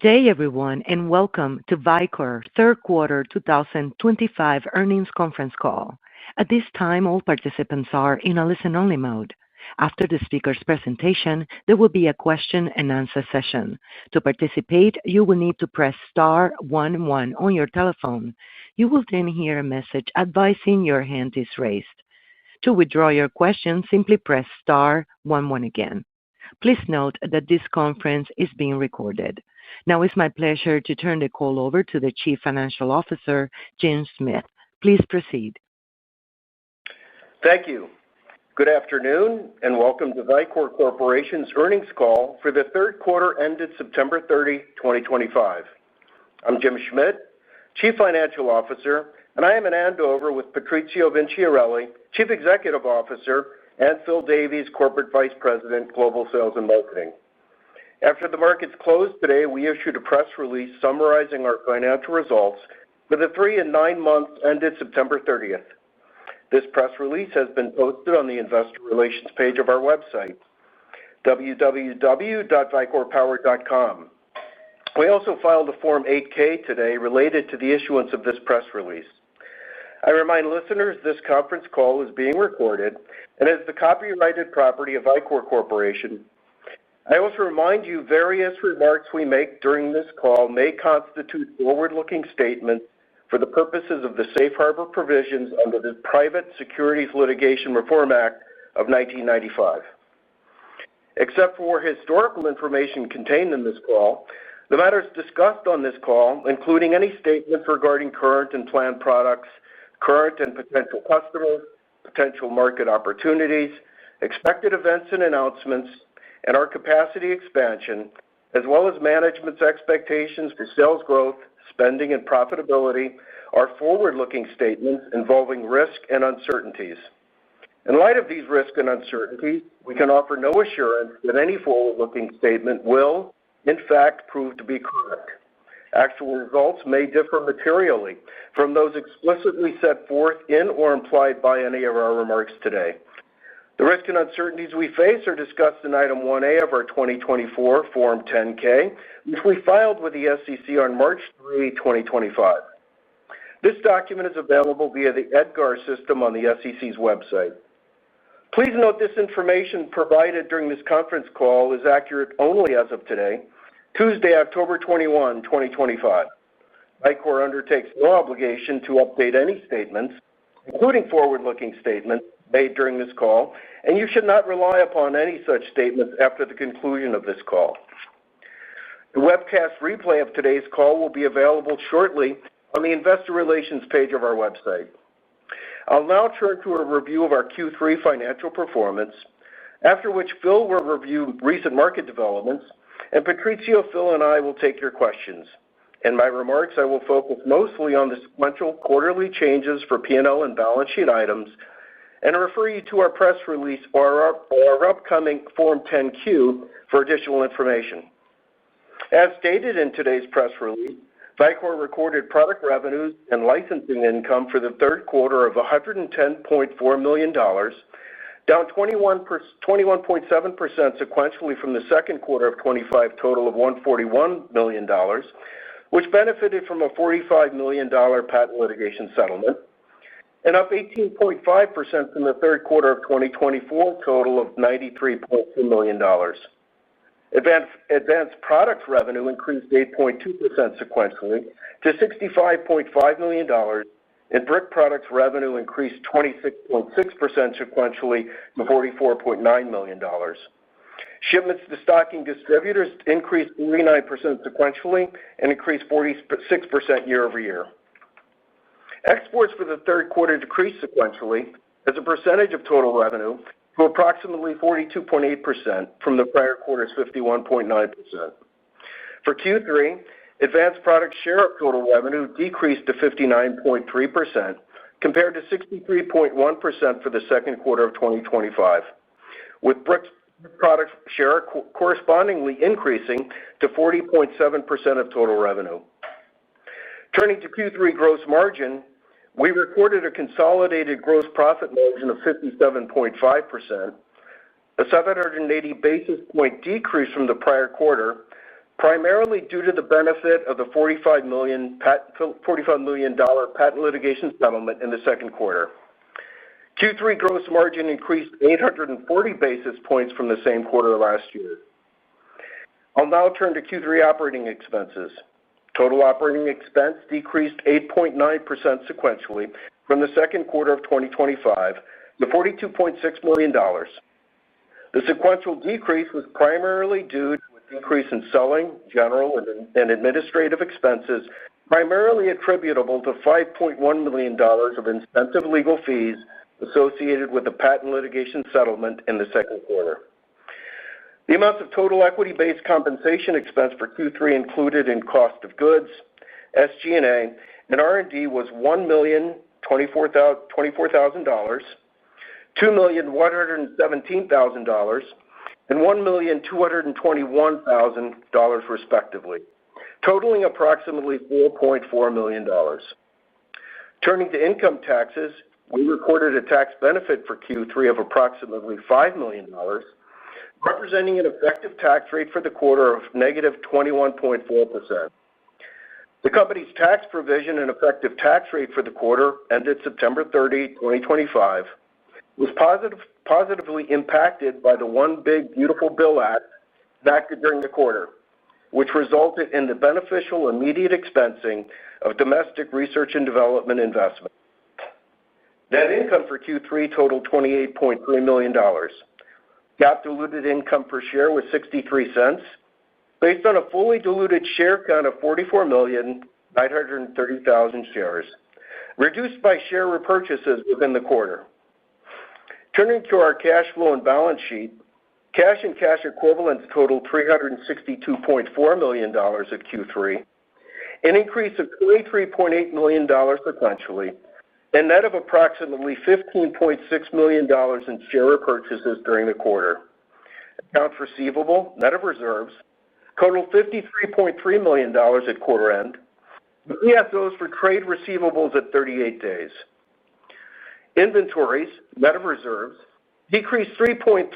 Good day, everyone, and welcome to Vicor third quarter 2025 earnings conference call. At this time, all participants are in a listen-only mode. After the speaker's presentation, there will be a question-and-answer session. To participate, you will need to press star 11 on your telephone. You will then hear a message advising your hand is raised. To withdraw your question, simply press star 11 again. Please note that this conference is being recorded. Now, it's my pleasure to turn the call over to the Chief Financial Officer, Jim Smith. Please proceed. Thank you. Good afternoon and welcome to Vicor Corporation's earnings call for the third quarter ended September 30, 2025. I'm Jim Schmidt, Chief Financial Officer, and I am in Andover with Patrizio Vinciarelli, Chief Executive Officer, and Phil Davies, Corporate Vice President, Global Sales and Marketing. After the markets closed today, we issued a press release summarizing our financial results for the 3 and 9 months ended September 30th. This press release has been posted on the Investor Relations page of our website, www.vicorpower.com. We also filed a Form 8-K today related to the issuance of this press release. I remind listeners this conference call is being recorded and is the copyrighted property of Vicor Corporation. I also remind you various remarks we make during this call may constitute forward-looking statements for the purposes of the Safe Harbor provisions under the Private Securities Litigation Reform Act of 1995. Except for historical information contained in this call, the matters discussed on this call, including any statements regarding current and planned products, current and potential customers, potential market opportunities, expected events and announcements, and our capacity expansion, as well as management's expectations for sales growth, spending, and profitability, are forward-looking statements involving risk and uncertainties. In light of these risks and uncertainties, we can offer no assurance that any forward-looking statement will, in fact, prove to be correct. Actual results may differ materially from those explicitly set forth in or implied by any of our remarks today. The risks and uncertainties we face are discussed in Item 1A of our 2024 Form 10-K, which we filed with the SEC on March 3, 2025. This document is available via the EDGAR system on the SEC's website. Please note this information provided during this conference call is accurate only as of today, Tuesday, October 21, 2025. Vicor undertakes no obligation to update any statements, including forward-looking statements, made during this call, and you should not rely upon any such statements after the conclusion of this call. The webcast replay of today's call will be available shortly on the Investor Relations page of our website. I'll now turn to a review of our Q3 financial performance, after which Phil will review recent market developments, and Patrizio, Phil, and I will take your questions. In my remarks, I will focus mostly on the sequential quarterly changes for P&L and balance sheet items, and refer you to our press release or our upcoming Form 10-Q for additional information. As stated in today's press release, Vicor recorded product revenues and licensing income for the third quarter of $110.4 million, down 21.7% sequentially from the second quarter of 2025 total of $141 million, which benefited from a $45 million patent litigation settlement, and up 18.5% from the third quarter of 2024 total of $93.2 million. Advanced products revenue increased 8.2% sequentially to $65.5 million, and brick products revenue increased 26.6% sequentially to $44.9 million. Shipments to stocking distributors increased 39% sequentially and increased 46% year over year. Exports for the third quarter decreased sequentially as a percentage of total revenue to approximately 42.8% from the prior quarter's 51.9%. For Q3, advanced product share of total revenue decreased to 59.3% compared to 63.1% for the second quarter of 2025, with brick product share correspondingly increasing to 40.7% of total revenue. Turning to Q3 gross margin, we recorded a consolidated gross profit margin of 57.5%, a 780 basis point decrease from the prior quarter, primarily due to the benefit of the $45 million patent litigation settlement in the second quarter. Q3 gross margin increased 840 basis points from the same quarter last year. I'll now turn to Q3 operating expenses. Total operating expense decreased 8.9% sequentially from the second quarter of 2025 to $42.6 million. The sequential decrease was primarily due to a decrease in selling, general, and administrative expenses, primarily attributable to $5.1 million of incentive legal fees associated with the patent litigation settlement in the second quarter. The amounts of total equity-based compensation expense for Q3 included in cost of goods, SG&A, and R&D was $1,024,000, $2,117,000, and $1,221,000 respectively, totaling approximately $4.4 million. Turning to income taxes, we recorded a tax benefit for Q3 of approximately $5 million, representing an effective tax rate for the quarter of negative 21.4%. The company's tax provision and effective tax rate for the quarter ended September 30, 2025, was positively impacted by the One Big Beautiful Bill Act enacted during the quarter, which resulted in the beneficial immediate expensing of domestic research and development investment. Net income for Q3 totaled $28.3 million. GAAP diluted income per share was 63 cents, based on a fully diluted share count of 44,930,000 shares, reduced by share repurchases within the quarter. Turning to our cash flow and balance sheet, cash and cash equivalents totaled $362.4 million at Q3, an increase of $23.8 million sequentially, and net of approximately $15.6 million in share repurchases during the quarter. Accounts receivable, net of reserves, totaled $53.3 million at quarter end, with DSOs for trade receivables at 38 days. Inventories, net of reserves, decreased 3.3%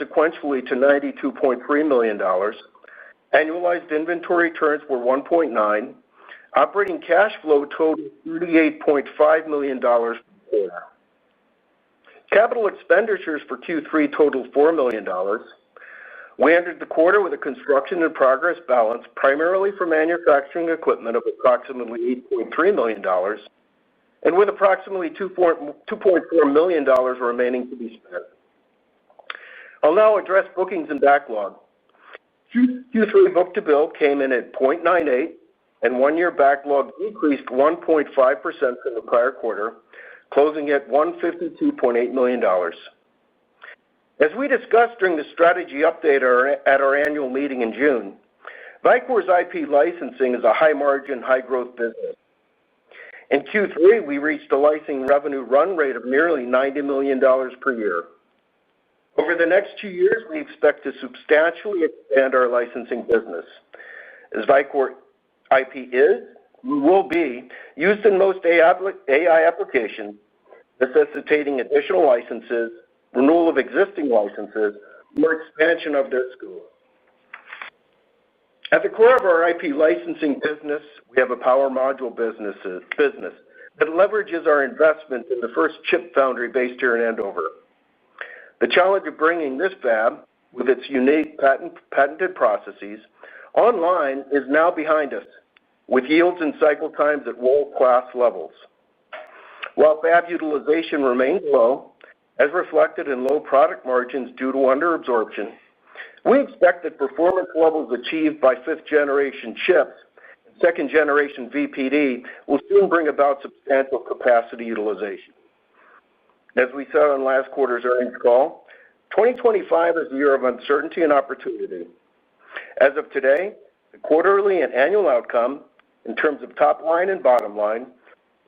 sequentially to $92.3 million. Annualized inventory turns were 1.9. Operating cash flow totaled $38.5 million per quarter. Capital expenditures for Q3 totaled $4 million. We entered the quarter with a construction in progress balance, primarily for manufacturing equipment, of approximately $8.3 million, and with approximately $2.4 million remaining to be spent. I'll now address bookings and backlog. Q3 book-to-bill came in at 0.98, and one-year backlog decreased 1.5% from the prior quarter, closing at $152.8 million. As we discussed during the strategy update at our annual meeting in June, Vicor's IP licensing is a high-margin, high-growth business. In Q3, we reached a licensing revenue run rate of nearly $90 million per year. Over the next 2 years, we expect to substantially expand our licensing business. As Vicor IP is, will be, used in most AI applications, necessitating additional licenses, renewal of existing licenses, or expansion of their scope. At the core of our IP licensing business, we have a power module business that leverages our investment in the first chip foundry based here in Andover. The challenge of bringing this fab, with its unique patented processes, online is now behind us, with yields and cycle times at world-class levels. While fab utilization remains low, as reflected in low product margins due to under-absorption, we expect that performance levels achieved by fifth-generation chips and second-generation VPD will soon bring about substantial capacity utilization. As we said on last quarter's earnings call, 2025 is a year of uncertainty and opportunity. As of today, the quarterly and annual outcome, in terms of top line and bottom line,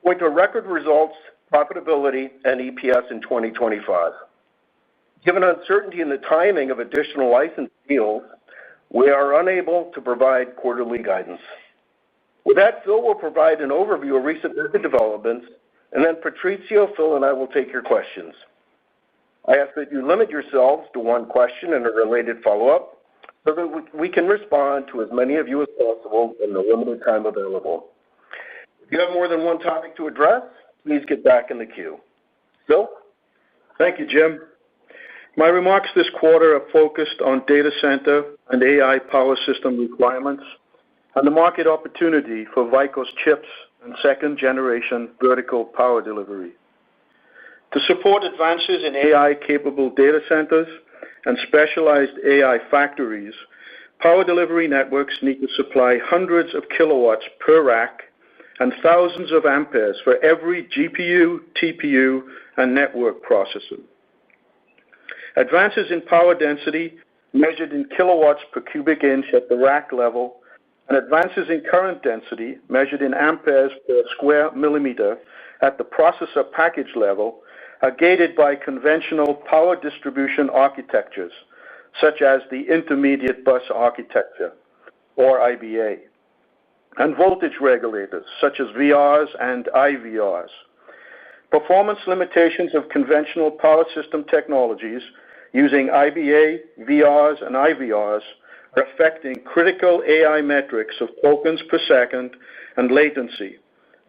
point to record results, profitability, and EPS in 2025. Given uncertainty in the timing of additional license deals, we are unable to provide quarterly guidance. With that, Phil will provide an overview of recent market developments, and then Patrizio, Phil, and I will take your questions. I ask that you limit yourselves to one question and a related follow-up so that we can respond to as many of you as possible in the limited time available. If you have more than one topic to address, please get back in the queue. Bill? Thank you, Jim. My remarks this quarter are focused on data center and AI power system requirements and the market opportunity for Vicor's chips and second-generation vertical power delivery. To support advances in AI-capable data centers and specialized AI factories, power delivery networks need to supply hundreds of kilowatts per rack and thousands of amperes for every GPU, TPU, and network processor. Advances in power density measured in kilowatts per cubic inch at the rack level and advances in current density measured in amperes per square millimeter at the processor package level are gated by conventional power distribution architectures, such as the intermediate bus architecture, or IBA, and voltage regulators, such as VRs and IVRs. Performance limitations of conventional power system technologies using IBA, VRs, and IVRs are affecting critical AI metrics of tokens per second and latency,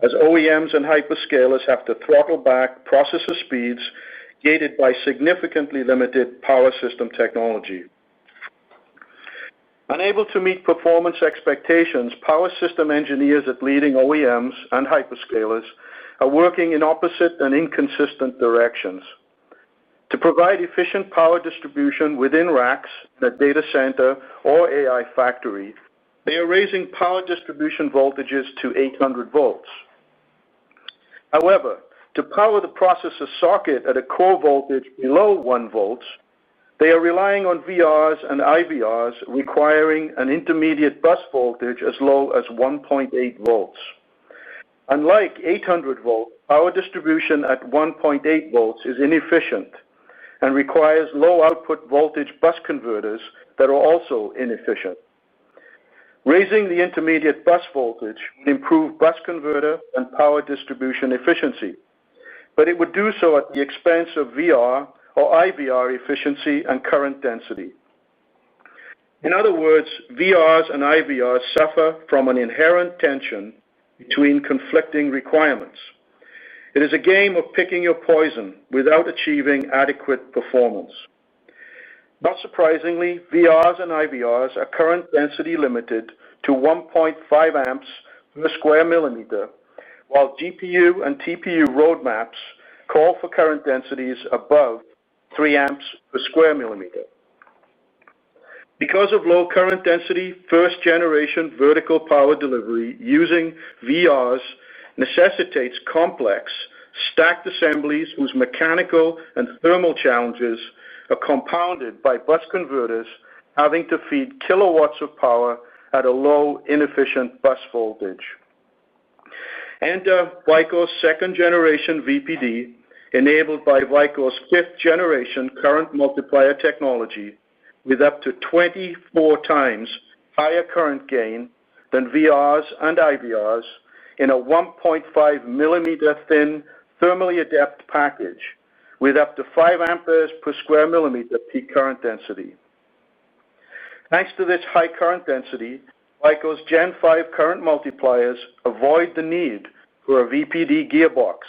as OEMs and hyperscalers have to throttle back processor speeds gated by significantly limited power system technology. Unable to meet performance expectations, power system engineers at leading OEMs and hyperscalers are working in opposite and inconsistent directions. To provide efficient power distribution within racks in a data center or AI factory, they are raising power distribution voltages to 800 volts. However, to power the processor socket at a core voltage below 1 volt, they are relying on VRs and IVRs requiring an intermediate bus voltage as low as 1.8 volts. Unlike 800 volt, power distribution at 1.8 volts is inefficient and requires low output voltage bus converters that are also inefficient. Raising the intermediate bus voltage would improve bus converter and power distribution efficiency, but it would do so at the expense of VR or IVR efficiency and current density. In other words, VRs and IVRs suffer from an inherent tension between conflicting requirements. It is a game of picking your poison without achieving adequate performance. Not surprisingly, VRs and IVRs are current density limited to 1.5 amps per square millimeter, while GPU and TPU roadmaps call for current densities above 3 amps per square millimeter. Because of low current density, first-generation vertical power delivery using VRs necessitates complex, stacked assemblies whose mechanical and thermal challenges are compounded by bus converters having to feed kilowatts of power at a low, inefficient bus voltage. Enter Vicor's second-generation VPD, enabled by Vicor's fifth-generation current multiplier technology, with up to 24 times higher current gain than VRs and IVRs in a 1.5 millimeter thin thermally adept package with up to 5 amperes per square millimeter peak current density. Thanks to this high current density, Vicor's Gen 5 current multipliers avoid the need for a VPD gearbox,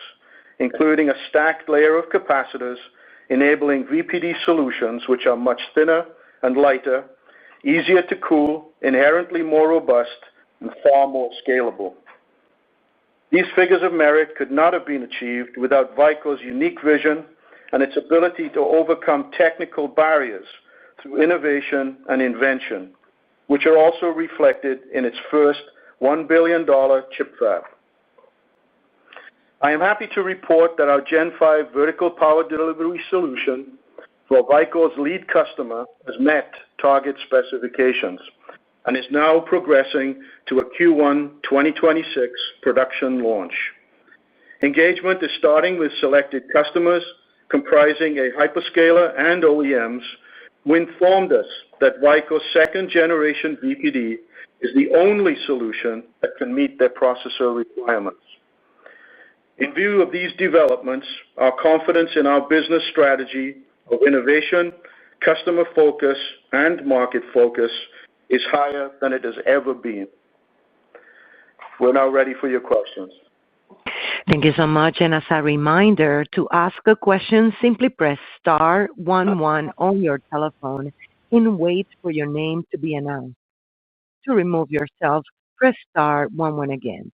including a stacked layer of capacitors, enabling VPD solutions which are much thinner and lighter, easier to cool, inherently more robust, and far more scalable. These figures of merit could not have been achieved without Vicor's unique vision and its ability to overcome technical barriers through innovation and invention, which are also reflected in its first $1 billion chip fab. I am happy to report that our Gen 5 vertical power delivery solution for Vicor's lead customer has met target specifications and is now progressing to a Q1 2026 production launch. Engagement is starting with selected customers comprising a hyperscaler and OEMs who informed us that Vicor's second-generation VPD is the only solution that can meet their processor requirements. In view of these developments, our confidence in our business strategy of innovation, Customer focus and market focus is higher than it has ever been. We're now ready for your questions. Thank you so much. And as a reminder, to ask a question, simply press star 11 on your telephone and wait for your name to be announced. To remove yourself, press star 11 again.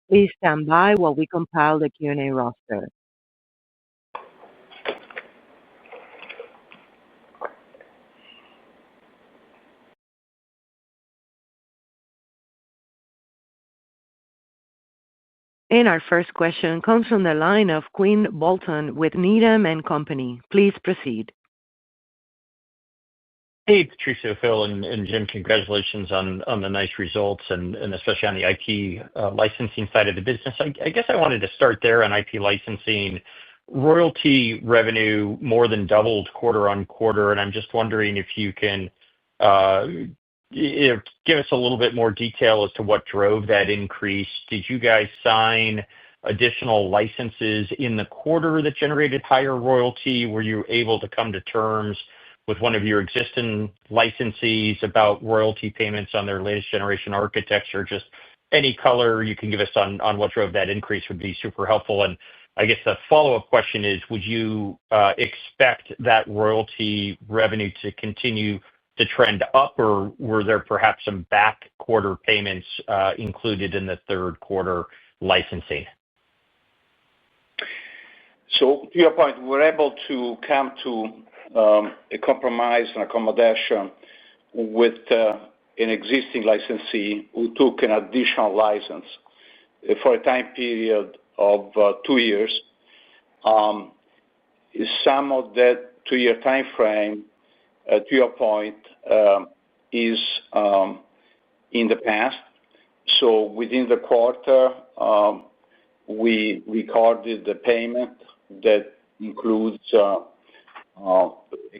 Please stand by while we compile the Q&A roster. And our first question comes from the line of Quinn Bolton with Needham & Company. Please proceed. Hey, Patrizio, Phil, and Jim, congratulations on the nice results and especially on the IP licensing side of the business. I guess I wanted to start there on IP licensing. Royalty revenue more than doubled quarter on quarter, and I'm just wondering if you can give us a little bit more detail as to what drove that increase. Did you guys sign additional licenses in the quarter that generated higher royalty? Were you able to come to terms with one of your existing licensees about royalty payments on their latest generation architecture? Just any color you can give us on what drove that increase would be super helpful. And I guess the follow-up question is, would you expect that royalty revenue to continue to trend up, or were there perhaps some back quarter payments included in the third quarter licensing? So to your point, we're able to come to a compromise and accommodation with an existing licensee who took an additional license for a time period of 2 years. Some of that 2-year time frame, to your point, is in the past. So within the quarter, we recorded the payment that includes a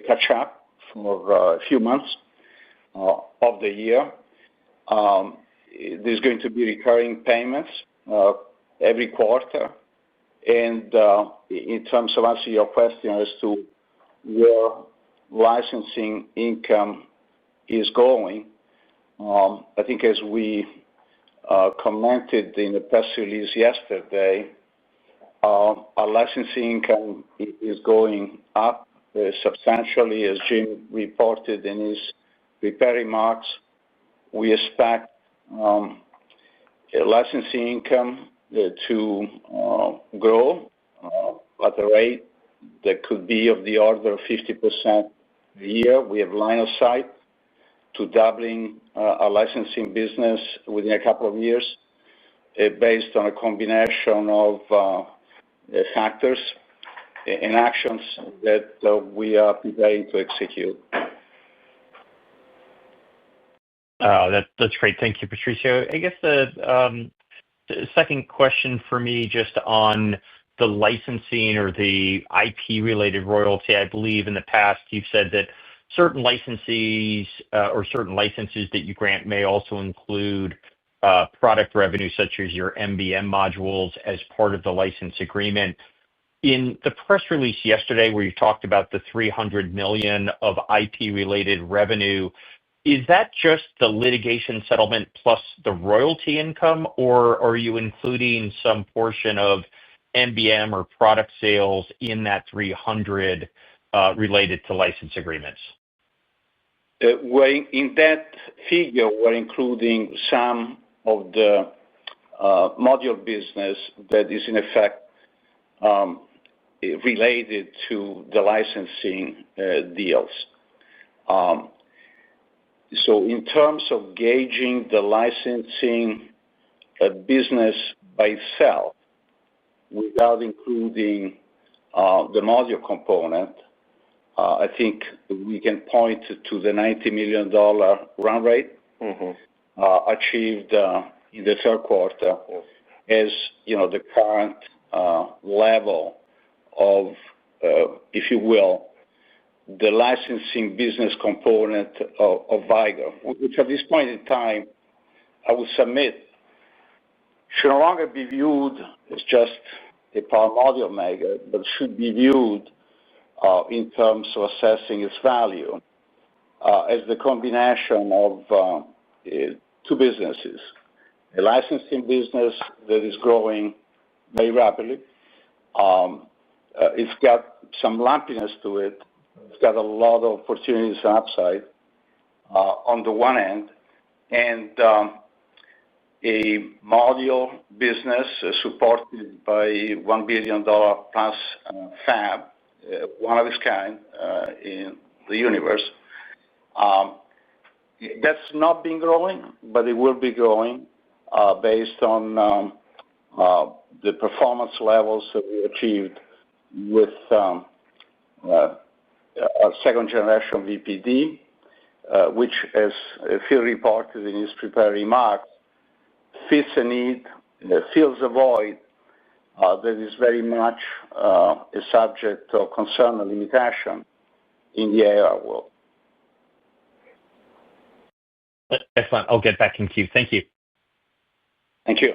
catch-up for a few months of the year. There's going to be recurring payments every quarter. And in terms of answering your question as to where licensing income is going, I think as we commented in the press release yesterday, our licensing income is going up substantially. As Jim reported in his prepared remarks, we expect licensing income to grow at a rate that could be of the order of 50% a year. We have line of sight to doubling our licensing business within a couple of years based on a combination of factors and actions that we are preparing to execute. That's great. Thank you, Patrizio. I guess the second question for me, just on the licensing or the IP-related royalty. I believe in the past you've said that certain licensees or certain licenses that you grant may also include product revenue, such as your MBM modules, as part of the license agreement. In the press release yesterday, where you talked about the $300 million of IP-related revenue, is that just the litigation settlement plus the royalty income, or are you including some portion of MBM or product sales in that 300 related to license agreements? In that figure, we're including some of the module business that is in effect related to the licensing deals. So in terms of gauging the licensing business by itself, without including the module component, I think we can point to the $90 million run rate achieved in the third quarter as the current level of, if you will, the licensing business component of Vicor, which at this point in time, I would submit, should no longer be viewed as just a power module maker, but should be viewed in terms of assessing its value as the combination of two businesses, a licensing business that is growing very rapidly. It's got some lumpiness to it. It's got a lot of opportunities and upside on the one end, and a module business supported by $1 billion plus fab, one of its kind in the universe. That's not been growing, but it will be growing based on the performance levels that we achieved with our second generation VPD, which, as Phil reported in his prepared remarks, fits a need, fills a void that is very much a subject of concern and limitation in the AR world. Excellent. I'll get back in queue. Thank you. Thank you.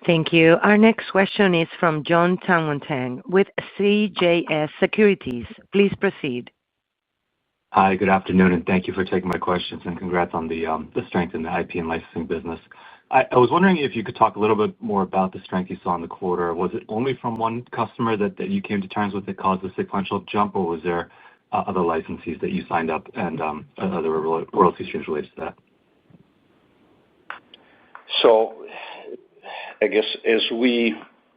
Thank you. Our next question is from Jon Tanwanteng with CJS Securities. Please proceed. Hi, good afternoon, and thank you for taking my questions, and congrats on the strength in the IP and licensing business. I was wondering if you could talk a little bit more about the strength you saw in the quarter. Was it only from one customer that you came to terms with that caused the sequential jump, or was there other licensees that you signed up and other royalty streams related to that? So, I guess as we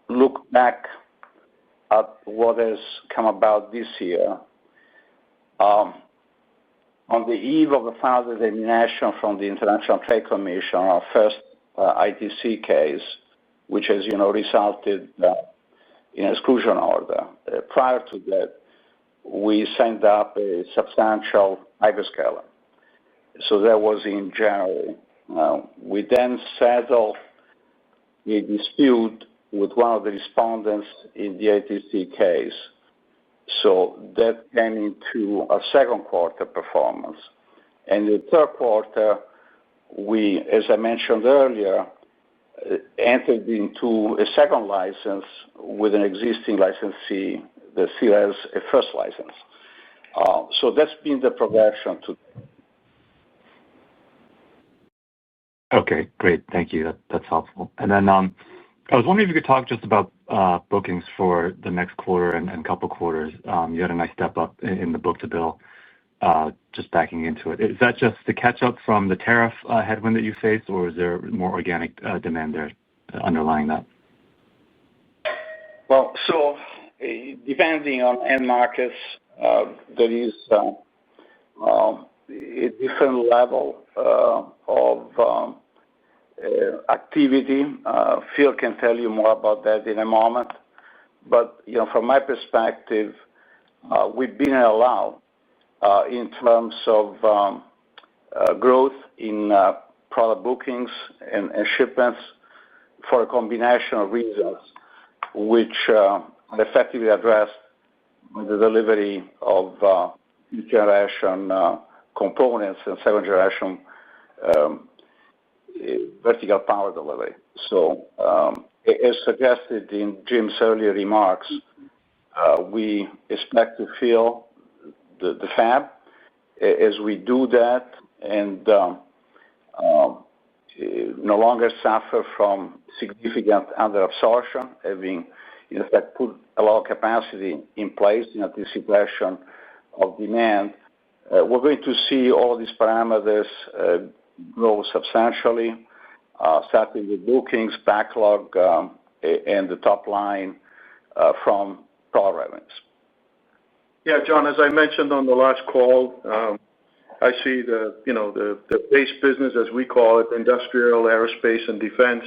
look back at what has come about this year, on the eve of the final determination from the International Trade Commission, our first ITC case, which, as you know, resulted in an exclusion order. Prior to that, we signed up a substantial hyperscaler. So that was in January. We then settled a dispute with one of the respondents in the ITC case. So that came into our second quarter performance. And the third quarter, we, as I mentioned earlier, entered into a second license with an existing licensee that still has a first license. So that's been the progression to. Okay, great. Thank you. That's helpful. And then I was wondering if you could talk just about bookings for the next quarter and couple quarters. You had a nice step up in the book-to-bill, just backing into it. Is that just the catch-up from the tariff headwind that you faced, or is there more organic demand there underlying that? Well, so depending on end markets, there is a different level of activity. Phil can tell you more about that in a moment. But from my perspective, we've been allowed in terms of growth in product bookings and shipments for a combination of reasons, which are effectively addressed with the delivery of new generation components and second generation vertical power delivery. So, as suggested in Jim's earlier remarks, we expect to fill the fab. As we do that and no longer suffer from significant under absorption, having in fact put a lot of capacity in place in anticipation of demand, we're going to see all these parameters grow substantially, starting with bookings, backlog, and the top line from product revenues. Yeah, John, as I mentioned on the last call, I see the base business, as we call it, industrial, aerospace, and defense.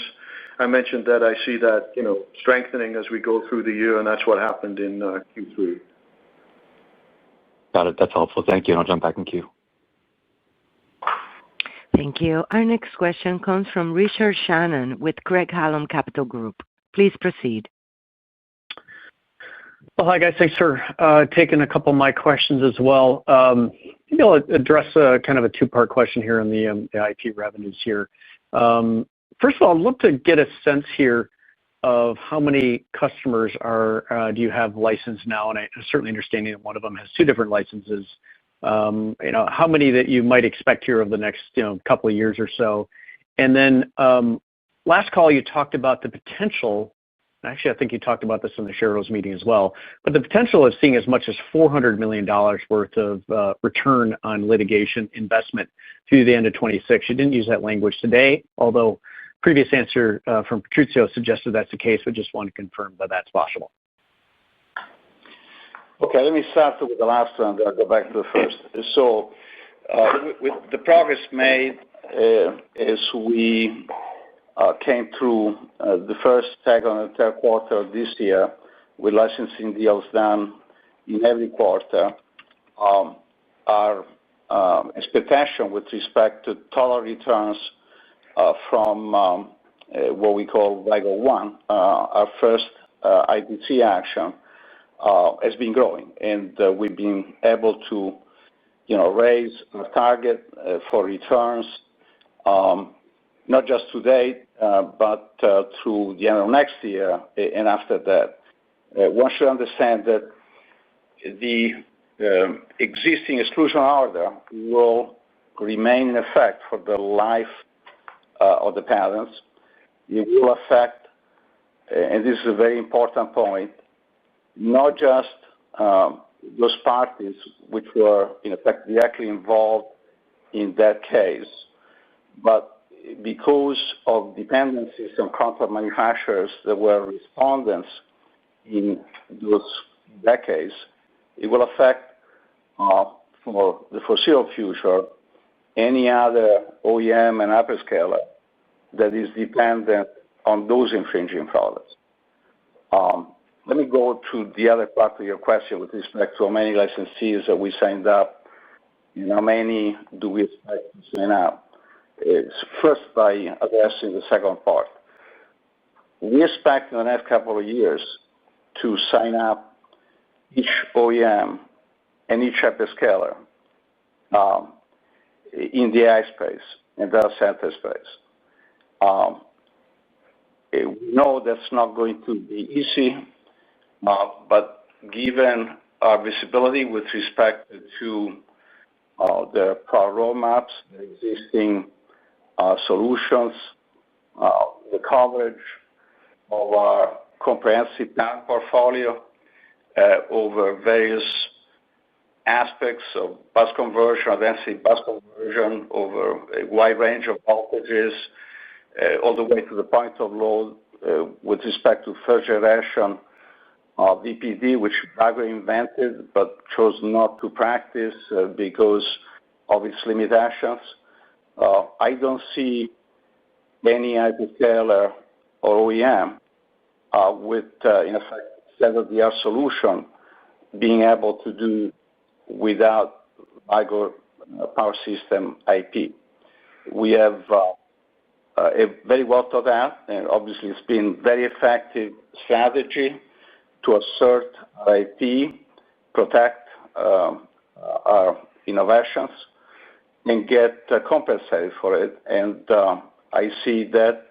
I mentioned that I see that strengthening as we go through the year, and that's what happened in Q3. Got it. That's helpful. Thank you. And I'll jump back in queue. Thank you. Our next question comes from Richard Shannon with Craig-Hallum Capital Group. Please proceed. Well, hi, guys. Thanks for taking a couple of my questions as well. Maybe I'll address kind of a two-part question here on the IP revenues here. First of all, I'd love to get a sense here of how many customers do you have licensed now? And I certainly understanding that one of them has two different licenses. How many that you might expect here over the next couple of years or so? And then last call you talked about the potential. Actually, I think you talked about this in the shareholders meeting as well. But the potential of seeing as much as $400 million worth of return on litigation investment through the end of 26. You didn't use that language today, although previous answer from Patrizio suggested that's the case. We just want to confirm that that's possible. Okay, let me start with the last one, then I'll go back to the first. So with the progress made as we came through the first, second, and third quarter of this year with licensing deals done in every quarter, our expectation with respect to total returns from what we call Vicor 1, our first ITC action, has been growing. And we've been able to raise our target for returns, not just to date, but through the end of next year and after that. One should understand that the existing exclusion order will remain in effect for the life of the patents. It will affect, and this is a very important point, not just those parties which were in effect directly involved in that case, but because of dependencies on contract manufacturers that were respondents in those decades, it will affect for the foreseeable future any other OEM and hyperscaler that is dependent on those infringing products. Let me go to the other part of your question with respect to how many licensees that we signed up and how many do we expect to sign up. First, by addressing the second part. We expect in the next couple of years to sign up each OEM and each hyperscaler in the AI space, in the data center space. We know that's not going to be easy, but given our visibility with respect to the product roadmaps, the existing solutions, the coverage of our comprehensive patent portfolio over various aspects of bus conversion, density bus conversion, over a wide range of voltages, all the way to the point of load with respect to first generation VPD, which Vicor invented but chose not to practice because of its limitations. I don't see any hyperscaler or OEM with, in effect, state-of-the-art solution being able to do without Vicor power system IP. We have a very well thought out, and obviously it's been very effective strategy to assert our IP, protect our innovations, and get compensated for it. And I see that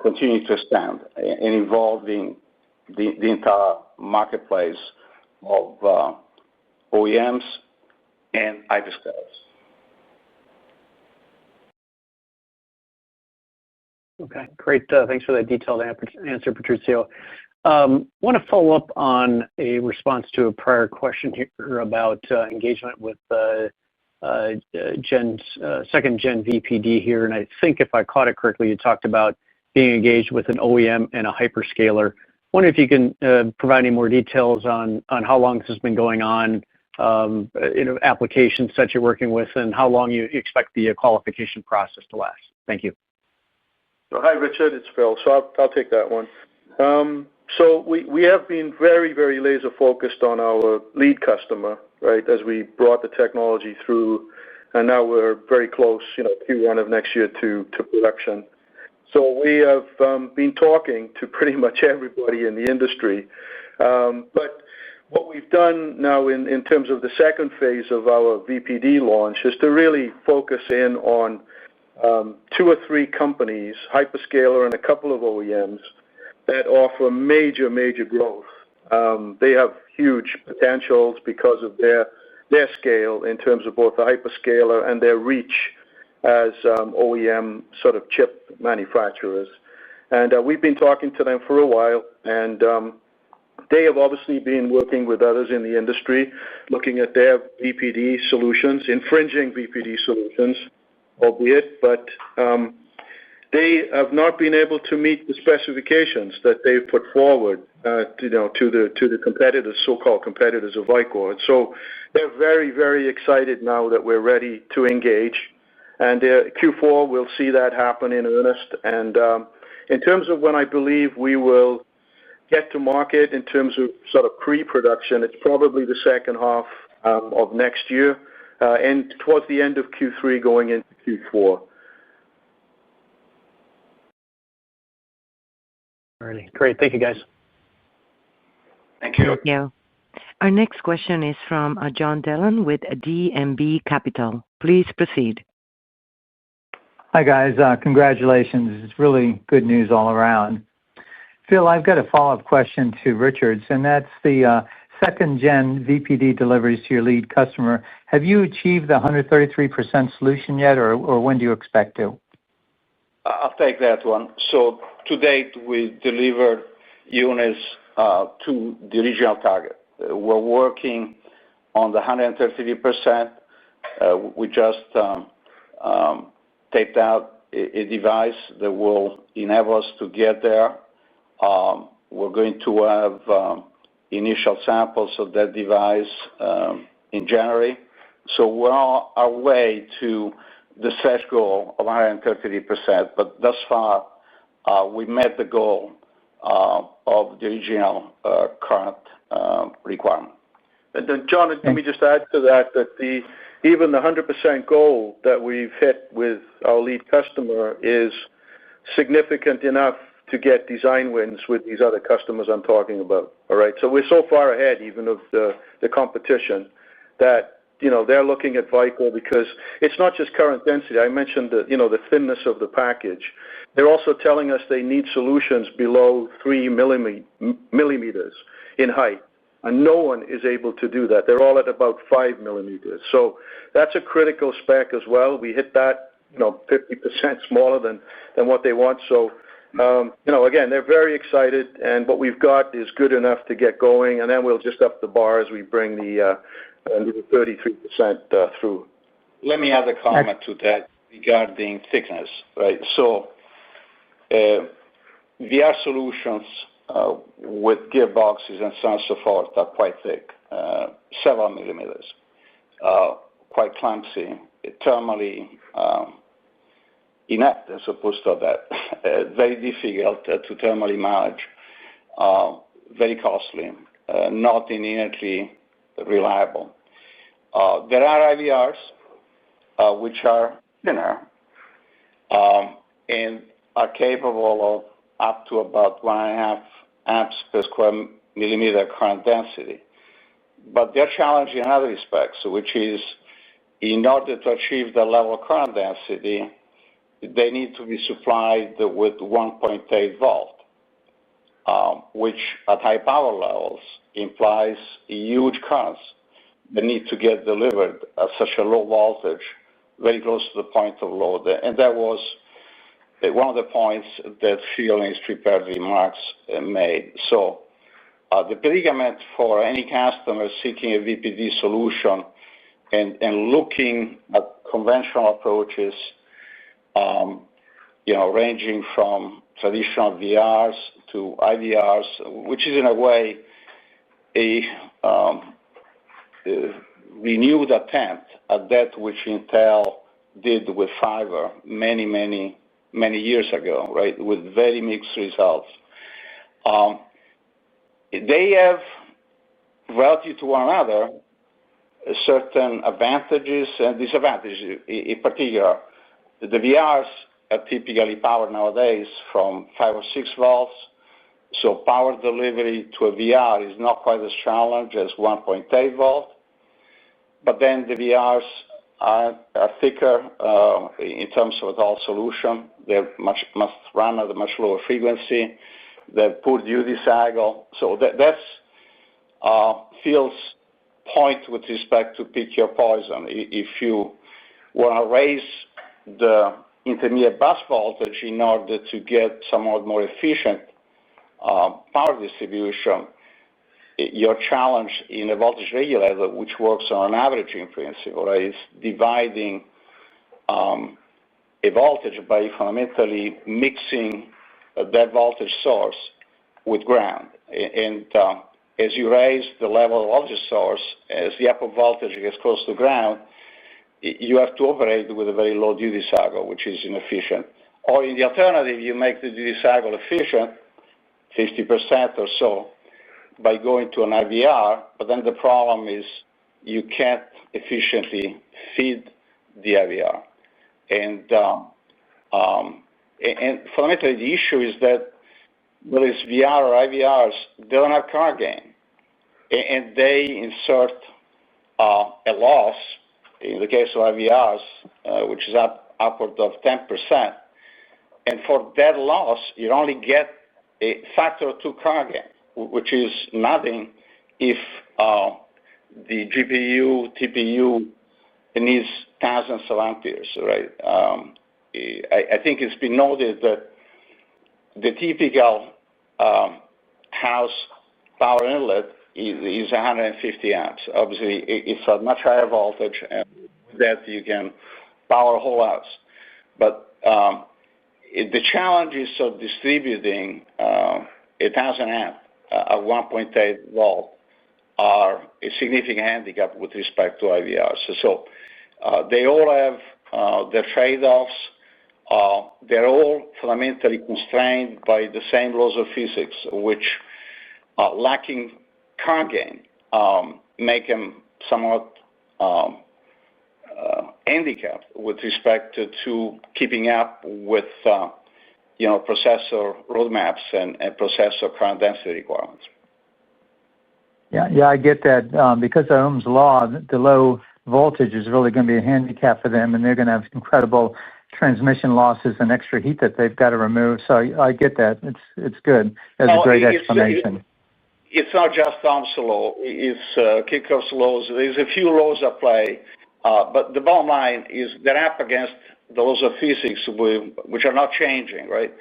continue to expand and involving the entire marketplace of OEMs and hyperscalers. Okay, great. Thanks for that detailed answer, Patrizio. Want to follow up on a response to a prior question here about engagement with second gen VPD here. And I think if I caught it correctly, you talked about being engaged with an OEM and a hyperscaler. I wonder if you can provide any more details on how long this has been going on, applications that you're working with, and how long you expect the qualification process to last. Thank you. Hi, Richard. It's Phil. So I'll take that one. So we have been very, very laser focused on our lead customer, right, as we brought the technology through, and now we're very close, Q1 of next year to production. So we have been talking to pretty much everybody in the industry. But what we've done now in terms of the second phase of our VPD launch is to really focus in on 2 or 3 companies, hyperscaler and a couple of OEMs, that offer major, major growth. They have huge potentials because of their scale in terms of both the hyperscaler and their reach as OEM sort of chip manufacturers. And we've been talking to them for a while, and they have obviously been working with others in the industry, looking at their VPD solutions, infringing VPD solutions, albeit, but they have not been able to meet the specifications that they've put forward, to the competitors, so-called competitors of Vicor. And so they're very, very excited now that we're ready to engage. And Q4, we'll see that happen in earnest. And in terms of when I believe we will get to market in terms of sort of pre-production, it's probably the second half of next year, and towards the end of Q3 going into Q4. All right. Great. Thank you, guys. Thank you. Thank you. Our next question is from John Dillon with DMB Capital. Please proceed. Hi, guys. Congratulations. It's really good news all around. Phil, I've got a follow-up question to Richard's, and that's the second-gen VPD deliveries to your lead customer. Have you achieved the 133% solution yet, or when do you expect to? I'll take that one. So to date, we delivered units to the original target. We're working on the 133%. We just taped out a device that will enable us to get there. We're going to have initial samples of that device in January. So we're on our way to the stretch goal of 133%, but thus far, we met the goal of the original current requirement. And then, John, let me just add to that even the 100% goal that we've hit with our lead customer is significant enough to get design wins with these other customers I'm talking about. All right, so we're so far ahead even of the competition that they're looking at Vicor because it's not just current density. I mentioned the thinness of the package. They're also telling us they need solutions below 3 millimeters in height, and no one is able to do that. They're all at about 5 millimeters. So that's a critical spec as well. We hit that 50% smaller than what they want. So again, they're very excited, and what we've got is good enough to get going, and then we'll just up the bar as we bring the 33% through. Let me add a comment to that regarding thickness, right? So VR solutions with gearboxes and so on and so forth are quite thick, several millimeters, quite clumsy, thermally inept as opposed to that. Very difficult to thermally manage, very costly, not inherently reliable. There are IVRs which are thinner and are capable of up to about 1.5 amps per square millimeter current density. But they're challenging in other respects, which is in order to achieve the level of current density, they need to be supplied with 1.8 volt, which at high power levels implies huge currents that need to get delivered at such a low voltage, very close to the point of load. And that was one of the points that Phil in his prepared remarks made. So the predicament for any customer seeking a VPD solution and looking at conventional approaches, ranging from traditional VRs to IVRs, which is in a way a renewed attempt at that which Intel did with fiber many years ago, right, with very mixed results. They have, relative to one another, certain advantages and disadvantages. In particular, the VRs are typically powered nowadays from 5 or 6 volts, so power delivery to a VR is not quite as challenging as 1.8 volt. But then the VRs are thicker in terms of the whole solution. They must run at a much lower frequency, that poor duty cycle. So that's Phil's point with respect to pick your poison. If you want to raise the intermediate bus voltage in order to get somewhat more efficient power distribution, your challenge in a voltage regulator, which works on an averaging principle, right, is dividing a voltage by fundamentally mixing that voltage source with ground. And as you raise the level of voltage source, as the upper voltage gets close to ground, you have to operate with a very low duty cycle, which is inefficient. Or in the alternative, you make the duty cycle efficient, 50% or so, by going to an IVR, but then the problem is you can't efficiently feed the IVR. And fundamentally, the issue is that whether it's VR or IVRs, they don't have current gain. And they insert a loss, in the case of IVRs, which is upward of 10%. And for that loss, you only get a factor of 2 current gain, which is nothing if the GPU, TPU needs thousands of amperes, right? I think it's been noted that the typical house power inlet is 150 amps. Obviously, it's a much higher voltage, and with that you can power a whole house. But the challenges of distributing 1,000 amp at 1.8 volt are a significant handicap with respect to IVRs. So they all have their trade-offs. They're all fundamentally constrained by the same laws of physics, which lacking current gain make them somewhat handicapped with respect to keeping up with processor roadmaps and processor current density requirements. Yeah, I get that. Because of Ohm's law, the low voltage is really going to be a handicap for them, and they're going to have incredible transmission losses and extra heat that they've got to remove. So I get that. It's good. That's a great explanation. It's not just Ohm's law. It's Kirchhoff's laws. There's a few laws at play, but the bottom line is they're up against the laws of physics, which are not changing, right?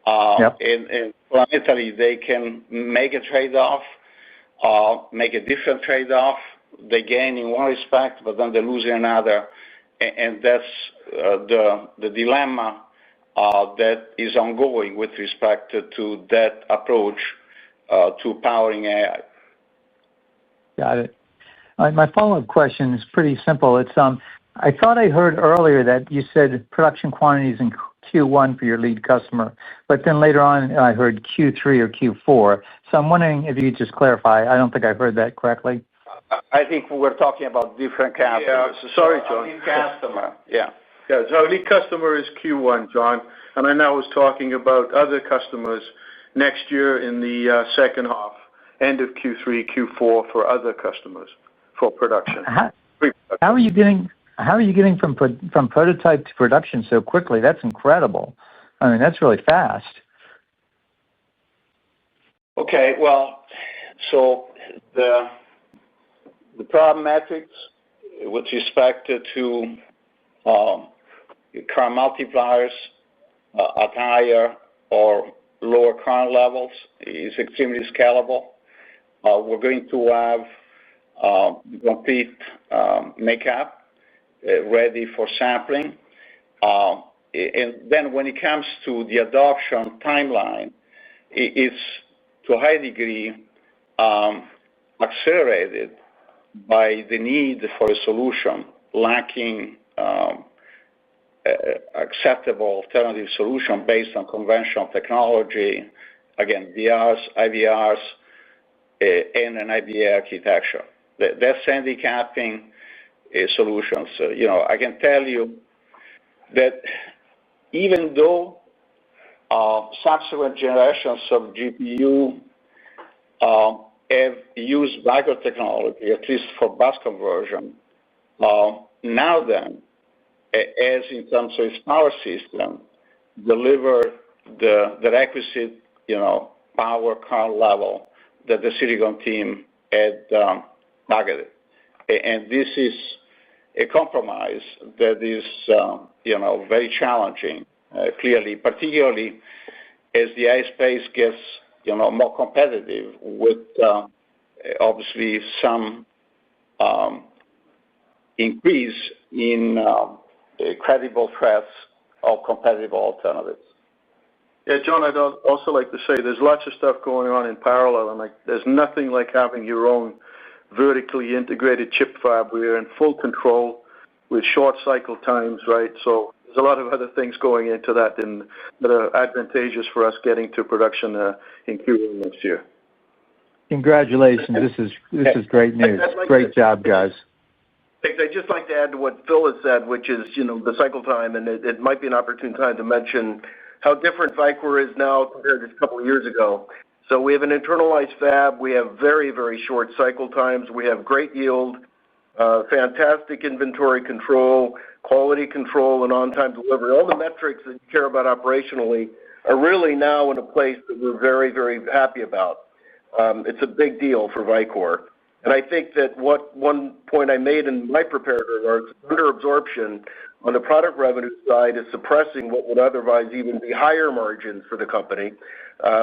Yep. And fundamentally, they can make a trade-off, make a different trade-off. They gain in one respect, but then they lose in another. And that's the dilemma that is ongoing with respect to that approach to powering AI. Got it. My follow-up question is pretty simple. It's I thought I heard earlier that you said production quantities in Q1 for your lead customer, but then later on I heard Q3 or Q4. So I'm wondering if you could just clarify. I don't think I heard that correctly. I think we're talking about different customers. Yeah, sorry, John. Lead customer. Yeah. Yeah, so our lead customer is Q1, John, and I now was talking about other customers next year in the second half, end of Q3, Q4 for other customers for production. How are you getting from prototype to production so quickly? That's incredible. I mean, that's really fast. Okay, well, so the problem metrics with respect to current multipliers at higher or lower current levels is extremely scalable. We're going to have complete makeup ready for sampling. And then when it comes to the adoption timeline, it's to a high degree accelerated by the need for a solution lacking acceptable alternative solution based on conventional technology, again, VRs, IVRs, and an IBA architecture. That's handicapping solutions. I can tell you that even though subsequent generations of GPU have used Vicor technology, at least for bus conversion, now then, as in terms of its power system, deliver the requisite, power current level that the silicon team had targeted. And this is a compromise that is, very challenging, clearly, particularly as the AI space gets, more competitive with, obviously, some increase in credible threats of competitive alternatives. Yeah, John, I'd also like to say there's lots of stuff going on in parallel, and there's nothing like having your own vertically integrated chip fab. We're in full control with short cycle times, right? So there's a lot of other things going into that that are advantageous for us getting to production in Q1 next year. Congratulations. This is great news. Great job, guys. I'd just like to add to what Phil has said, which is, the cycle time, and it might be an opportune time to mention how different Vicor is now compared to a couple of years ago. So we have an internalized fab. We have very, very short cycle times. We have great yield, fantastic inventory control, quality control, and on-time delivery. All the metrics that you care about operationally are really now in a place that we're very, very happy about. It's a big deal for Vicor. And I think that one point I made in my prepared remarks, under absorption on the product revenue side is suppressing what would otherwise even be higher margins for the company.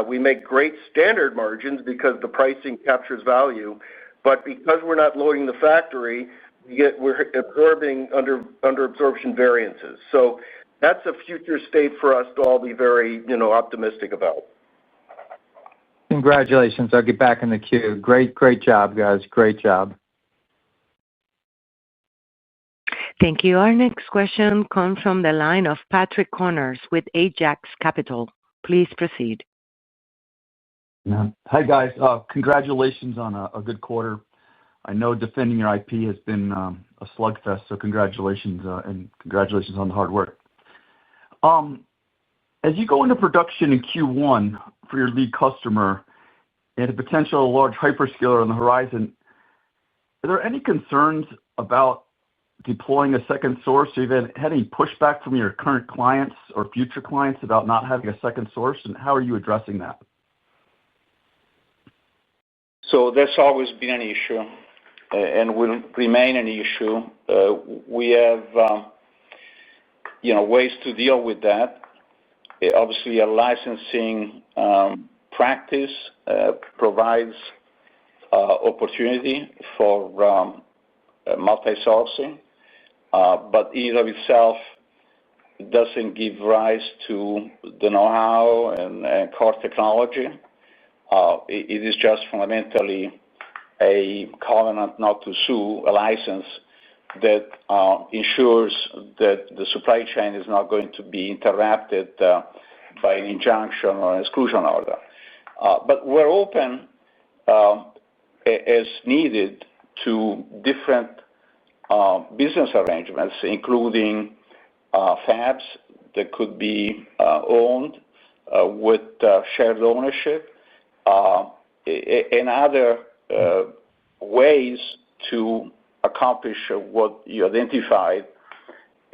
We make great standard margins because the pricing captures value, but because we're not loading the factory, we're absorbing under absorption variances. So that's a future state for us to all be very optimistic about. Congratulations. I'll get back in the queue. Great job, guys. Great job. Thank you. Our next question comes from the line of Patrick Connors with Ajax Capital. Please proceed. Hi, guys. Congratulations on a good quarter. I know defending your IP has been a slugfest, so congratulations, and congratulations on the hard work. As you go into production in Q1 for your lead customer and a potential large hyperscaler on the horizon, are there any concerns about deploying a second source? Have you had any pushback from your current clients or future clients about not having a second source, and how are you addressing that? So that's always been an issue and will remain an issue. We have, ways to deal with that. Obviously, a licensing practice provides opportunity for multi-sourcing, but in and of itself doesn't give rise to the know-how and core technology. It is just fundamentally a covenant not to sue, a license that ensures that the supply chain is not going to be interrupted by an injunction or an exclusion order. But we're open as needed to different business arrangements, including fabs that could be owned with shared ownership and other ways to accomplish what you identified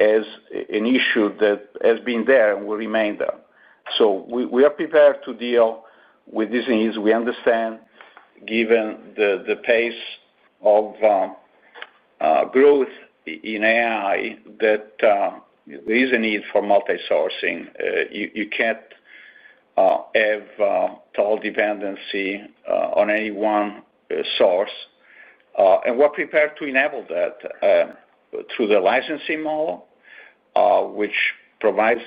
as an issue that has been there and will remain there. So we are prepared to deal with these needs. We understand, given the pace of growth in AI, that there is a need for multi-sourcing. You can't have total dependency on any one source. And we're prepared to enable that through the licensing model, which provides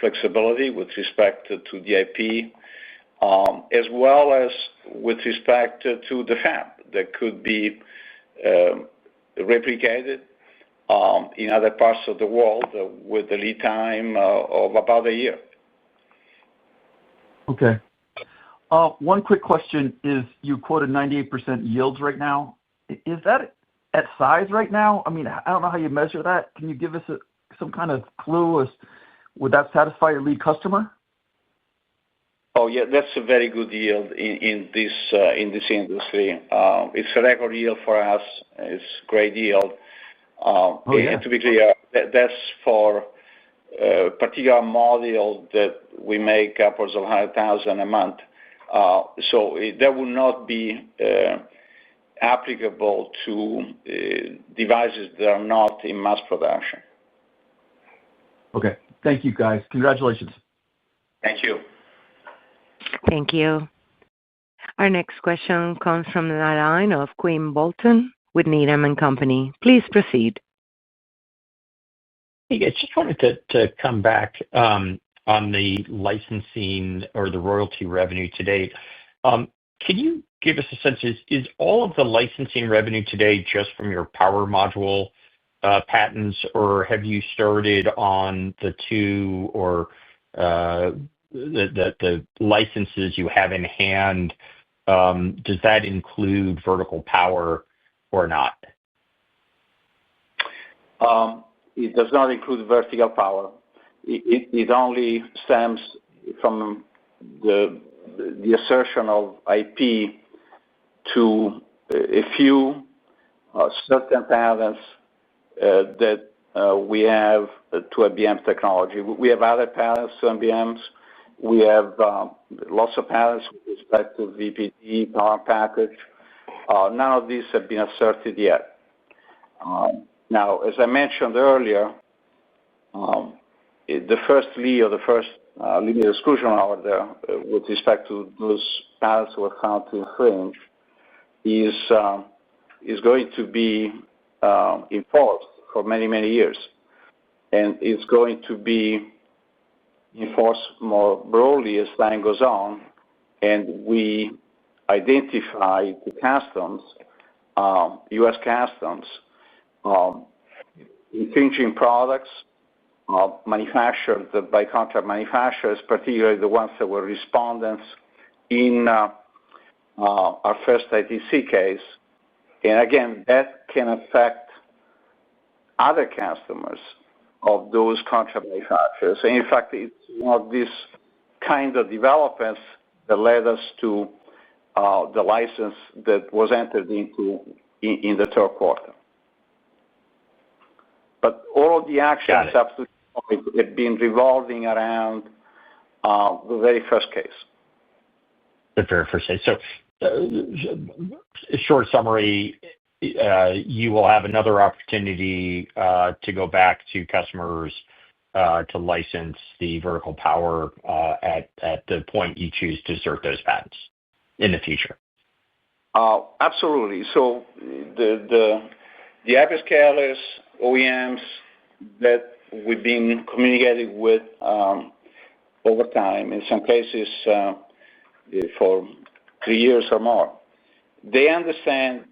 flexibility with respect to the IP, as well as with respect to the fab that could be replicated in other parts of the world with a lead time of about a year. Okay. One quick question is, you quoted 98% yields right now. Is that at size right now? I mean, I don't know how you measure that. Can you give us some kind of clue as would that satisfy your lead customer? Oh yeah, that's a very good yield in this industry. It's a record yield for us. It's great yield. And to be clear, that's for a particular module that we make upwards of 100,000 a month. That will not be applicable to devices that are not in mass production. Okay. Thank you, guys. Congratulations. Thank you. Thank you. Our next question comes from the line of Quinn Bolton with Needham & Company. Please proceed. Hey, I just wanted to come back on the licensing or the royalty revenue to date. Can you give us a sense, is all of the licensing revenue today just from your power module patents, or have you started on the two or the licenses you have in hand? Does that include vertical power or not? It does not include vertical power. It only stems from the assertion of IP to a few certain patents that we have to NBM technology. We have other patents to NBMs. We have lots of patents with respect to VPD, power package. None of these have been asserted yet. Now, as I mentioned earlier, the first LEO, the first limited exclusion order with respect to those patents were found to infringe is going to be enforced for many, many years. And it's going to be enforced more broadly as time goes on. And we identify the customs, U.S. customs, infringing products manufactured by contract manufacturers, particularly the ones that were respondents in our first ITC case. And again, that can affect other customers of those contract manufacturers. And in fact, it's one of these kind of developments that led us to the license that was entered into in the third quarter. But all of the actions up to this point have been revolving around the very first case. The very first case. So, short summary, you will have another opportunity to go back to customers to license the vertical power at the point you choose to assert those patents in the future. Absolutely. So the hyperscalers, OEMs that we've been communicating with over time, in some cases for 3 years or more, they understand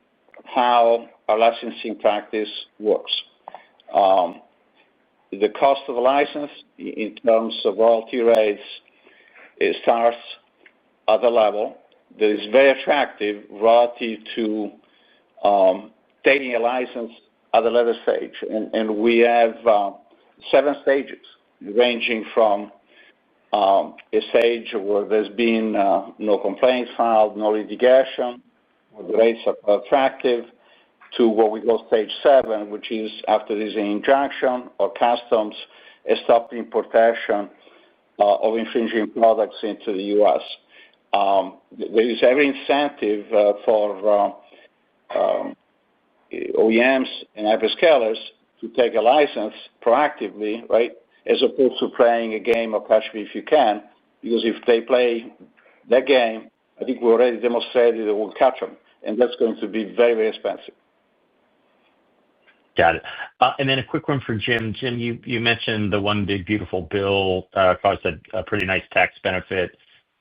how our licensing practice works. The cost of a license in terms of royalty rates, it starts at a level that is very attractive relative to taking a license at a later stage. And we have 7 stages, ranging from a stage where there's been no complaints filed, no litigation, where the rates are attractive, to what we call stage 7, which is after there's an injunction or customs has stopped the importation of infringing products into the U.S. There is every incentive for OEMs and hyperscalers to take a license proactively, right, as opposed to playing a game of catch me if you can, because if they play that game, I think we already demonstrated that we'll catch them, and that's going to be very, very expensive. Got it. And then a quick one for Jim. Jim, you mentioned the one big beautiful bill caused a pretty nice tax benefit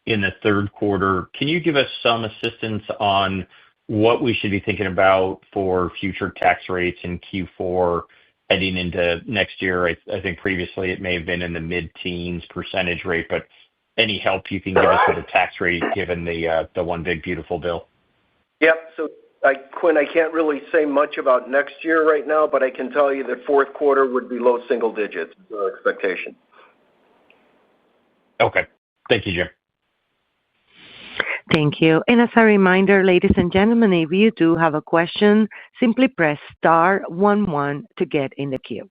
in the third quarter. Can you give us some assistance on what we should be thinking about for future tax rates in Q4 heading into next year? I think previously it may have been in the mid-teens % rate, but any help you can give us with the tax rate given the one big beautiful bill? Yep. So, Quinn, I can't really say much about next year right now, but I can tell you that fourth quarter would be low single digits is our expectation. Okay. Thank you, Jim. Thank you. And as a reminder, ladies and gentlemen, if you do have a question, simply press star 11 to get in the queue.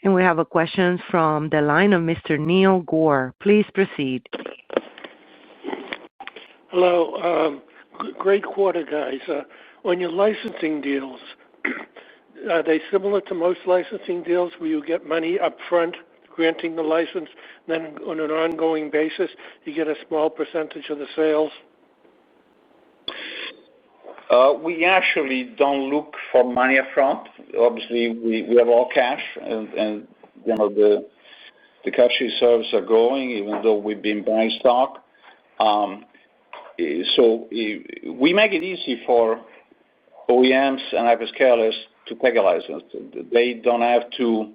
And we have a question from the line of Mr. Neil Gore. Please proceed. Hello. Great quarter, guys. On your licensing deals, are they similar to most licensing deals where you get money up front, granting the license, then on an ongoing basis, you get a small percentage of the sales? We actually don't look for money up front. Obviously, we have all cash, and the cash reserves are growing, even though we've been buying stock. So we make it easy for OEMs and hyperscalers to take a license. They don't have to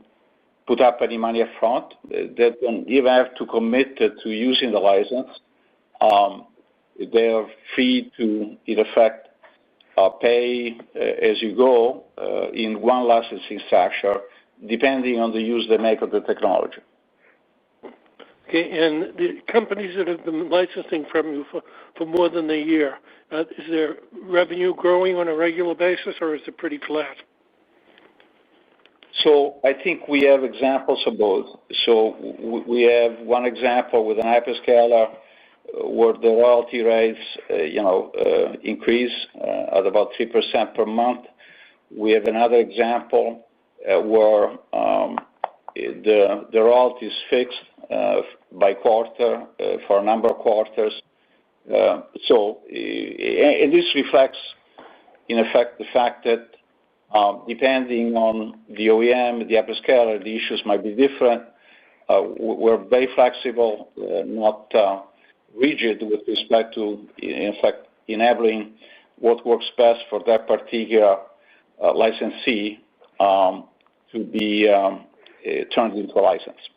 put up any money up front. They don't even have to commit to using the license. They are free to, in effect, pay as you go in one licensing structure, depending on the use they make of the technology. Okay, and the companies that have been licensing from you for more than a year, is their revenue growing on a regular basis, or is it pretty flat? So I think we have examples of both. So we have one example with an hyperscaler where the royalty rates, increase at about 3% per month. We have another example where the royalty is fixed by quarter for a number of quarters. And this reflects, in effect, the fact that depending on the OEM, the hyperscaler, the issues might be different. We're very flexible, not rigid with respect to, in fact, enabling what works best for that particular licensee to be turned into a license.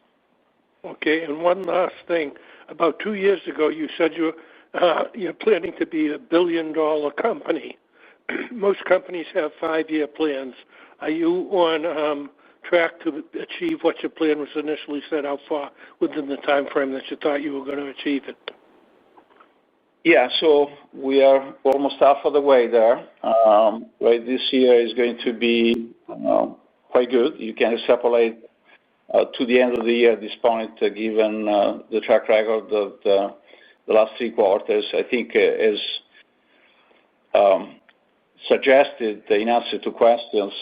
Okay, and one last thing. About 2 years ago, you said you're planning to be $1 billion company. Most companies have 5-year plans. Are you on track to achieve what your plan was initially set out for within the time frame that you thought you were going to achieve it? Yeah, so we are almost half of the way there. Right, this year is going to be quite good. You can extrapolate to the end of the year at this point, given the track record of the last 3 quarters. I think, as suggested in answer to questions,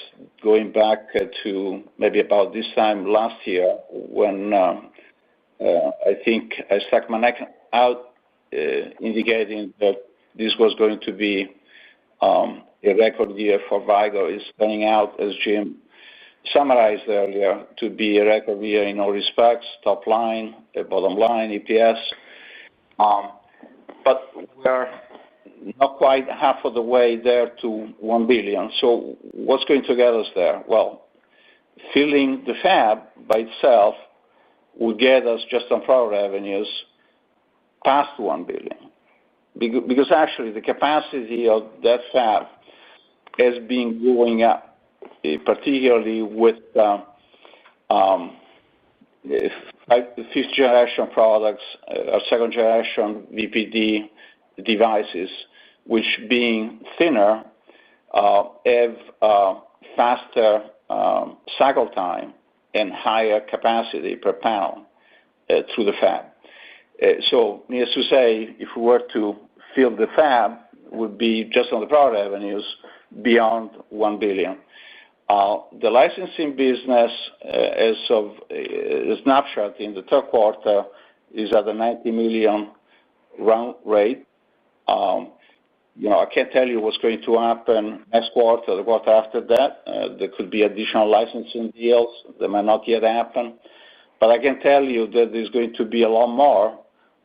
going back to maybe about this time last year, when I think I stuck my neck out, indicating that this was going to be a record year for Vicor, is turning out, as Jim summarized earlier, to be a record year in all respects: top line, bottom line, EPS. But we're not quite half of the way there to $1 billion. So what's going to get us there? Well, filling the fab by itself will get us, just on product revenues, past $1 billion. Because actually the capacity of that fab has been going up, particularly with 5th generation products, or 2nd generation VPD devices, which, being thinner, have faster cycle time and higher capacity per panel through the fab. So, needless to say, if we were to fill the fab, would be just on the product revenues beyond $1 billion. The licensing business, as of a snapshot in the 3rd quarter, is at a $90 million run rate. I can't tell you what's going to happen next quarter, the quarter after that. There could be additional licensing deals that might not yet happen. But I can tell you that there's going to be a lot more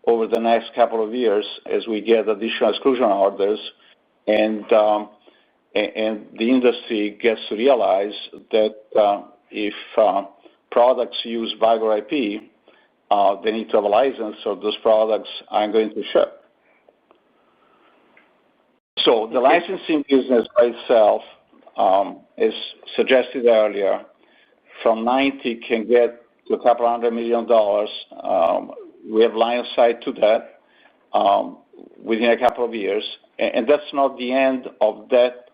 over the next couple of years as we get additional exclusion orders, and the industry gets to realize that if products use Vicor IP, they need to have a license, or those products aren't going to ship. So the licensing business by itself, as suggested earlier, from 90 can get to $200 million. We have line of sight to that within a couple of years. And that's not the end of that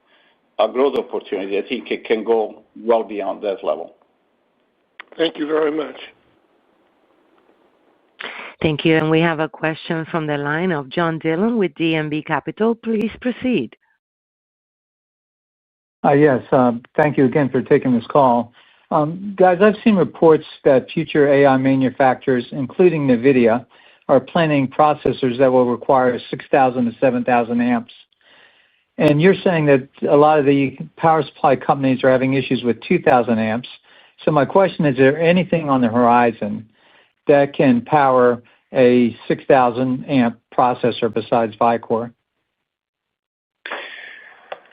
growth opportunity. I think it can go well beyond that level. Thank you very much. Thank you. And we have a question from the line of John Dillon with DMB Capital. Please proceed. Yes. Thank you again for taking this call. Guys, I've seen reports that future AI manufacturers, including NVIDIA, are planning processors that will require 6,000 to 7,000 amps. And you're saying that a lot of the power supply companies are having issues with 2,000 amps. So my question is there anything on the horizon that can power a 6,000 amp processor besides Vicor?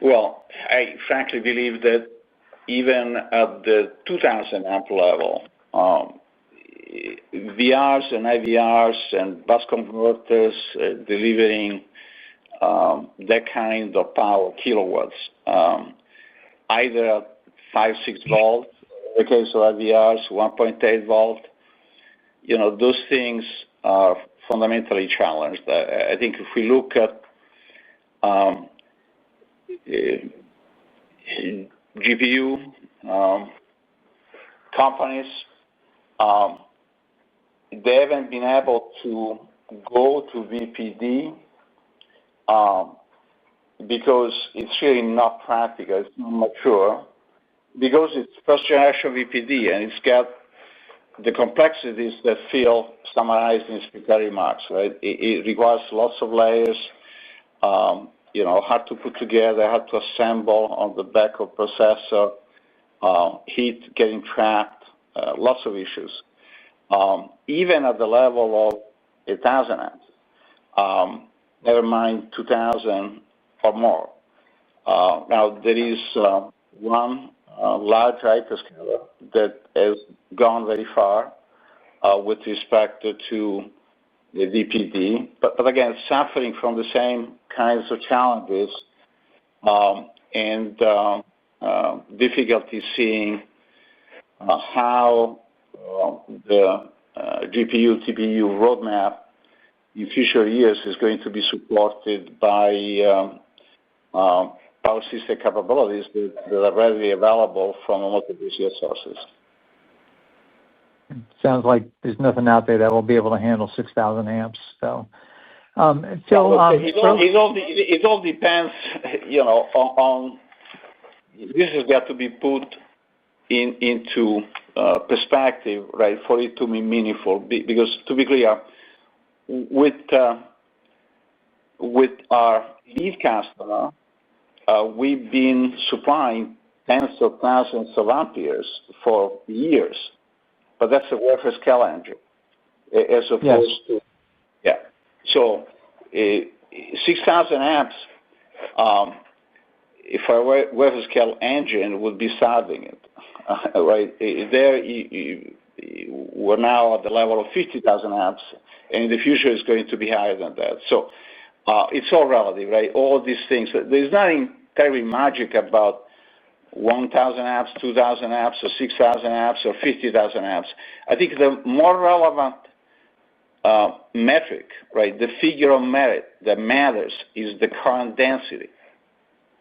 Well, I frankly believe that even at the 2,000 amp level, VRs and IVRs and bus converters delivering that kind of power, kilowatts, either at 5, 6 volts, in the case of IVRs, 1.8 volt, those things are fundamentally challenged. I think if we look at GPU companies, they haven't been able to go to VPD because it's really not practical, it's not mature, because it's first generation VPD and it's got the complexities that Phil summarized in his prepared remarks, right? It requires lots of layers, hard to put together, hard to assemble on the back of processor, heat getting trapped, lots of issues. Even at the level of 1,000 amps, never mind 2,000 or more. Now, there is one large hyperscaler that has gone very far with respect to the VPD, but again, suffering from the same kinds of challenges and difficulty seeing how the GPU, TPU roadmap in future years is going to be supported by power system capabilities that are readily available from multiple sources. Sounds like there's nothing out there that will be able to handle 6,000 amps. So, Phil, it all depends, on this has got to be put into perspective, right, for it to be meaningful. Because to be clear, with our lead customer, we've been supplying tens of thousands of amperes for years, but that's a wafer scale engine, as opposed to, So 6,000 amps, if our wafer scale engine would be solving it, right? There, we're now at the level of 50,000 amps, and in the future it's going to be higher than that. So it's all relative, right? All these things. There's nothing terribly magic about 1,000 amps, 2,000 amps, or 6,000 amps, or 50,000 amps. I think the more relevant metric, right, the figure of merit that matters is the current density.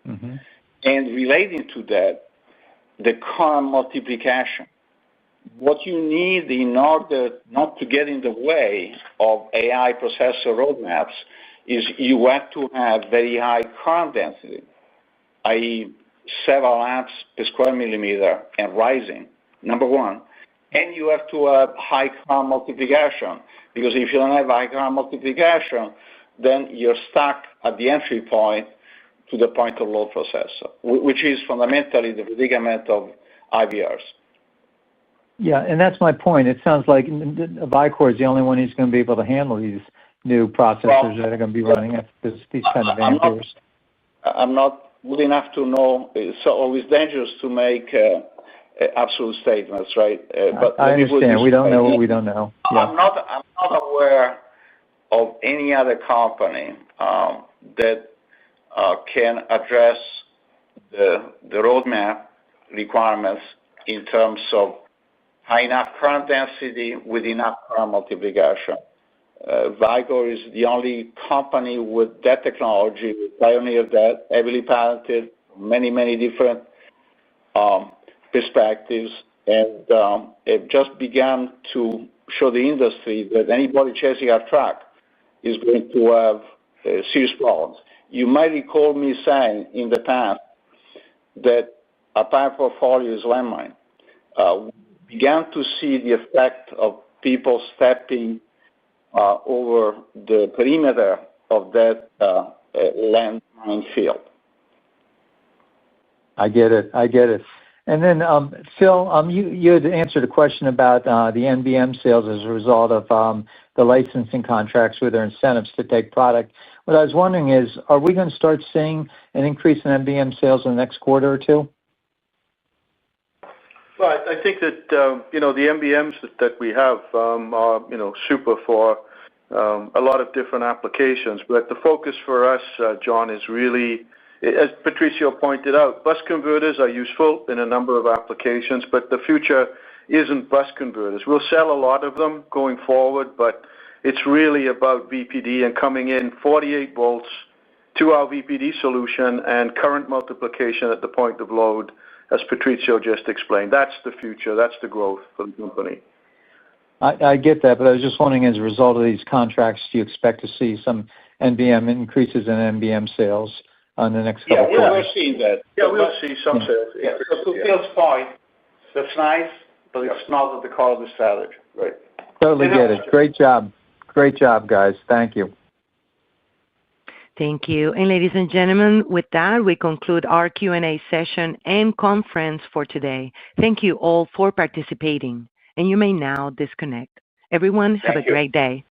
Mm-hmm. And relating to that, the current multiplication. What you need in order not to get in the way of AI processor roadmaps is you have to have very high current density, i.e. several amps per square millimeter and rising, number one. And you have to have high current multiplication, because if you don't have high current multiplication, then you're stuck at the entry point to the point of load processor, which is fundamentally the predicament of IVRs. Yeah, and that's my point. It sounds like Vicor is the only one who's going to be able to handle these new processors that are going to be running at these kind of amperes. I'm not good enough to know. It's always dangerous to make absolute statements, right? But I understand. We don't know what we don't know. Yeah. I'm not aware of any other company that can address the roadmap requirements in terms of high enough current density with enough current multiplication. Vicor is the only company with that technology. We pioneered that, heavily patented, many different perspectives, and it just began to show the industry that anybody chasing our track is going to have serious problems. You might recall me saying in the past that our entire portfolio is landmine. We began to see the effect of people stepping over the perimeter of that landmine field. I get it. And then, Phil, you had answered a question about the NBM sales as a result of the licensing contracts with their incentives to take product. What I was wondering is, are we going to start seeing an increase in NBM sales in the next quarter or two? Well, I think that the NBMs that we have are super for a lot of different applications. But the focus for us, John, is really, as Patricio pointed out, bus converters are useful in a number of applications, but the future isn't bus converters. We'll sell a lot of them going forward, but it's really about VPD and coming in 48 volts to our VPD solution and current multiplication at the point of load, as Patricio just explained. That's the future. That's the growth for the company. I get that, but I was just wondering, as a result of these contracts, do you expect to see some NBM increases in NBM sales on the next couple of quarters? Yeah, we're seeing that. Yeah, we'll see some sales. Yeah. So to Phil's point, that's nice, but it's not at the core of the strategy. Right. Totally get it. Great job. Great job, guys. Thank you. Thank you. And ladies and gentlemen, with that, we conclude our Q&A session and conference for today. Thank you all for participating, and you may now disconnect. Everyone, have a great day.